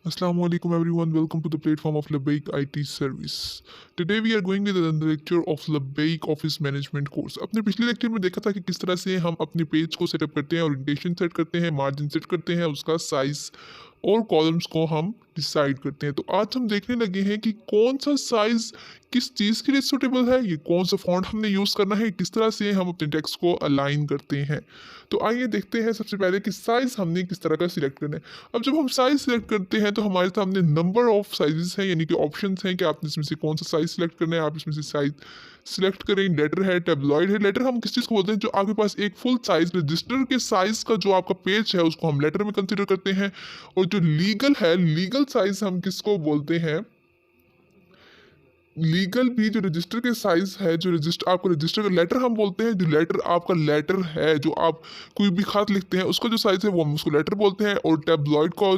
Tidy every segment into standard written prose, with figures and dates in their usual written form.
Assalamu alaikum everyone, welcome to the platform of Labbaik IT Service. Today we are going with the lecture of Labbaik Office Management course. अपने पिछले lecture में देखा था कि किस तरह से हम अपने पेज को सेटअप करते हैं, ओरिएंटेशन सेट करते हैं, मार्जिन सेट करते हैं, उसका साइज और कॉलम्स को हम डिसाइड करते हैं। तो आज हम देखने लगे हैं कि कौन सा साइज किस चीज़ के लिए सूटेबल है, ये कौन सा फॉन्ट हमने यूज़ करना है, किस तरह से हम अपने टेक्स्ट को अलाइन करते हैं। तो आइए देखते हैं सबसे पहले कि साइज़ हमने किस तरह का सिलेक्ट करना है। अब जब हम साइज़ सिलेक्ट करते हैं तो हमारे सामने नंबर ऑफ साइजेस हैं, यानी कि ऑप्शंस हैं कि आपने इसमें से कौन सा साइज़ सिलेक्ट करना है। आप इसमें से साइज़ सिलेक्ट करें। लेटर है, टैबलॉइड है। लेटर हम किस चीज़ को बोलते हैं, जो आपके पास एक फुल साइज रजिस्टर के साइज का जो आपका पेज है उसको हम लेटर में कंसिडर करते हैं। और जो लीगल है, लीगल साइज हम किसको बोलते हैं, लीगल भी जो रजिस्टर के साइज है, जो रजिस्टर आपको रजिस्टर का लेटर हम बोलते हैं, जो लेटर आपका लेटर है, जो आप कोई भी खत लिखते हैं उसका जो साइज है वो हम उसको लेटर बोलते हैं। और टैबलॉइड को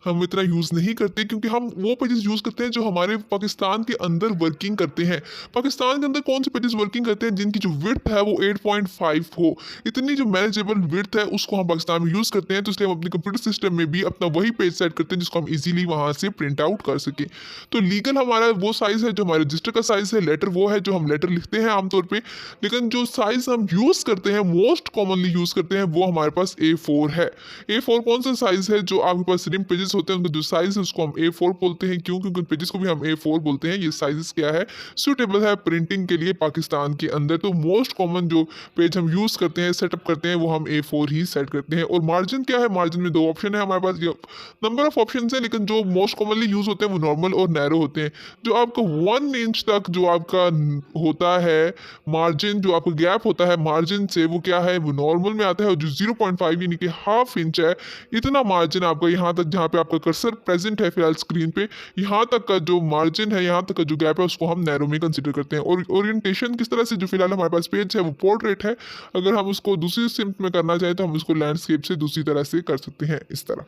हम इतना यूज़ नहीं करते क्योंकि हम वो पेजेस यूज़ करते हैं जो हमारे पाकिस्तान के अंदर वर्किंग करते हैं। पाकिस्तान के अंदर कौन से पेजेस वर्किंग करते हैं जिनकी जो विड्थ है वो 8.5 हो, इतनी जो मैनेजेबल विड्थ है उसको हम पाकिस्तान में यूज़ करते हैं। तो इसलिए हम अपने कंप्यूटर सिस्टम में भी अपना वही पेज सेट करते हैं जिसको हम इजीली वहाँ से प्रिंट आउट कर सकें। तो लीगल हमारा वो साइज़ है जो हमारे रजिस्टर का साइज़ है। लेटर वो है जो हम लेटर लिखते हैं आमतौर पे। लेकिन जो साइज़ हम यूज़ करते हैं, मोस्ट कॉमनली यूज़ करते हैं, वो हमारे पास A4 है। A4 कौन सा साइज़ है, जो आपके पास स्लिम पेजेस होते हैं उनका जो साइज़ है उसको हम A4 बोलते हैं। क्यों? क्योंकि उन पेजेस को भी हम A4 बोलते हैं। ये साइज़ क्या है, सूटेबल है प्रिंटिंग के लिए पाकिस्तान के अंदर। तो मोस्ट कॉमन जो पेज हम यूज़ करते हैं, सेटअप करते हैं, वो हम A4 ही सेट करते हैं। और मार्जिन क्या है, मार्जिन में दो ऑप्शन है हमारे पास। नंबर ऑफ ऑप्शन है, लेकिन जो मोस्ट कॉमनली यूज़ होते हैं वो नॉर्मल और नैरो होते हैं। जो आपका 1 इंच तक जो आपका होता है मार्जिन, जो आपका गैप होता है मार्जिन से, वो क्या है, वो नॉर्मल में आता है। और जो 0.5 यानी कि हाफ इंच है, इतना मार्जिन आपका यहाँ तक जहाँ पे आपका कर्सर प्रेजेंट है फिलहाल स्क्रीन पे, यहाँ तक का जो मार्जिन है, यहाँ तक का जो गैप है, उसको हम नैरो में कंसिडर करते हैं। और ओरिएंटेशन किस तरह से, जो फिलहाल हमारे पास पेज है वो पोर्ट्रेट है, अगर हम उसको दूसरी सिम्ट में करना चाहें तो हम उसको लैंडस्केप से दूसरी तरह से कर सकते हैं, इस तरह।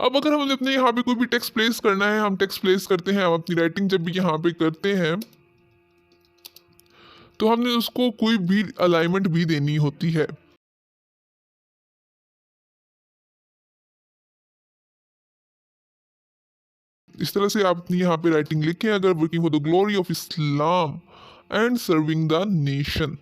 अब अगर हमें अपने यहाँ पे कोई भी टेक्स्ट प्लेस करना है, हम टेक्स्ट प्लेस करते हैं, हम अपनी राइटिंग जब भी यहाँ पे करते हैं तो हमने उसको कोई भी अलाइनमेंट भी देनी होती है। इस तरह से आप अपनी यहाँ पे राइटिंग लिखें, अगर working for the glory of Islam and serving the nation.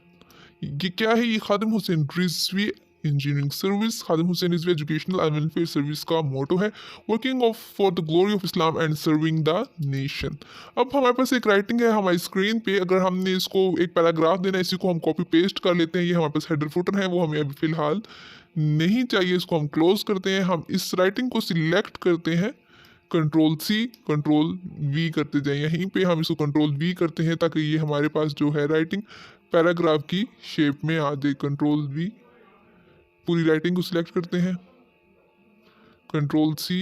ये क्या है, ये Khadim Hussain Rizvi engineering service, Khadim Hussain Rizvi educational and welfare service का मोटो है, working of for the glory of Islam and serving the nation. अब हमारे पास एक राइटिंग है हमारी स्क्रीन पे, अगर हमने इसको एक पैराग्राफ देना है, इसी को हम कॉपी पेस्ट कर लेते हैं। ये हमारे पास हेडर फुटर है, वो हमें अभी फिलहाल नहीं चाहिए, इसको हम क्लोज करते हैं। हम इस राइटिंग को सिलेक्ट करते हैं, कंट्रोल C कंट्रोल V करते जाएं। यहीं पे हम इसको कंट्रोल V करते हैं ताकि ये हमारे पास जो है राइटिंग पैराग्राफ की शेप में आ जाए। कंट्रोल V, पूरी राइटिंग को सिलेक्ट करते हैं, कंट्रोल C।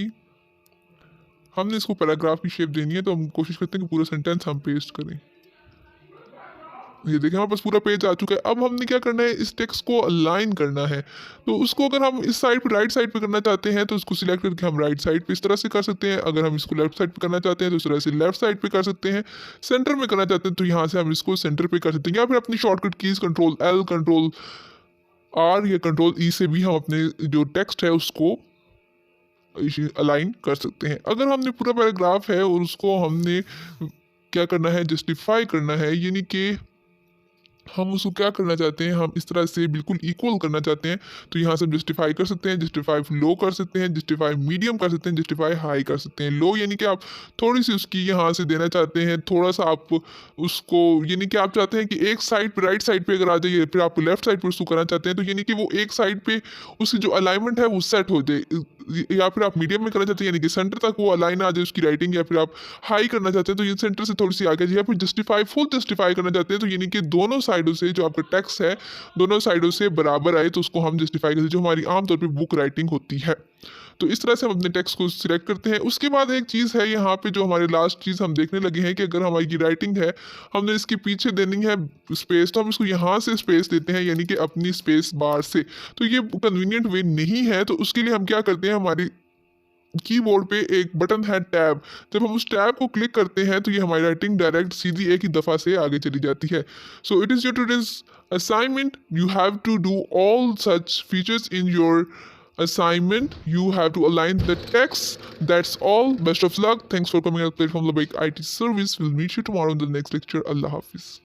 हमने इसको पैराग्राफ की शेप देनी है तो हम कोशिश करते हैं कि पूरा सेंटेंस हम पेस्ट करें। ये देखें हमारे पास पूरा पेज आ चुका है। अब हमने क्या करना है, इस टेक्स्ट को अलाइन करना है। तो उसको अगर हम इस साइड पे राइट साइड पे करना चाहते हैं तो उसको सिलेक्ट करके हम राइट साइड पे इस तरह से कर सकते हैं। अगर हम इसको लेफ्ट साइड पे करना चाहते हैं तो इस तरह से लेफ्ट साइड पे कर सकते हैं। सेंटर में करना चाहते हैं तो यहाँ से हम इसको सेंटर पे कर सकते हैं, या फिर अपनी shortcut keys control L control R या कंट्रोल E से भी हम अपने जो टेक्स्ट है उसको अलाइन कर सकते हैं। अगर हमने पूरा पैराग्राफ है और उसको हमने क्या करना है, जस्टिफाई करना है, यानी कि हम उसको क्या करना चाहते हैं, हम इस तरह से बिल्कुल इक्वल करना चाहते हैं, तो यहाँ से हम जस्टिफाई कर सकते हैं, जस्टिफाई लो कर सकते हैं, जस्टिफाई मीडियम कर सकते हैं, जस्टिफाई हाई कर सकते हैं। लो यानी कि आप थोड़ी सी उसकी यहाँ से देना चाहते हैं, थोड़ा सा आप उसको, यानी कि आप चाहते हैं कि एक साइड पे राइट साइड पे अगर आ जाइए, फिर आप लेफ्ट साइड पर उसको करना चाहते हैं, तो यानी कि वो एक साइड पे उसकी जो अलाइनमेंट है वो सेट हो जाए। या फिर आप मीडियम में करना चाहते हैं, यानी कि सेंटर तक वो अलाइन आ जाए उसकी राइटिंग, या फिर आप हाई करना चाहते हैं तो ये सेंटर से थोड़ी सी आगे, या फिर जस्टिफाई फुल जस्टिफाई करना चाहते हैं तो यानी कि दोनों साइडों से जो आपका टेक्स्ट है दोनों साइडों से बराबर आए, तो उसको हम जस्टिफाई करते हैं, जो हमारी आमतौर पे बुक राइटिंग होती है। तो इस तरह से हम अपने टेक्स्ट को सिलेक्ट करते हैं। उसके बाद एक चीज़ है यहाँ पे, जो हमारे लास्ट चीज़ हम देखने लगे हैं कि अगर हमारी की राइटिंग है, हमने इसके पीछे देनी है स्पेस, तो हम इसको यहाँ से स्पेस देते हैं, यानी कि अपनी स्पेस बार से। तो ये कन्वीनियंट वे नहीं है, तो उसके लिए हम क्या करते हैं, हमारी कीबोर्ड पे एक बटन है टैब, जब हम उस टैब को क्लिक करते हैं तो ये हमारी राइटिंग डायरेक्ट सीधी एक ही दफ़ा से आगे चली जाती है। So it is your today's assignment, you have to do all such features in your assignment. You have to align the text. That's all. Best of luck. Thanks for coming at Platform Labaik IT Service. We'll meet you tomorrow in the next lecture. Allah Hafiz.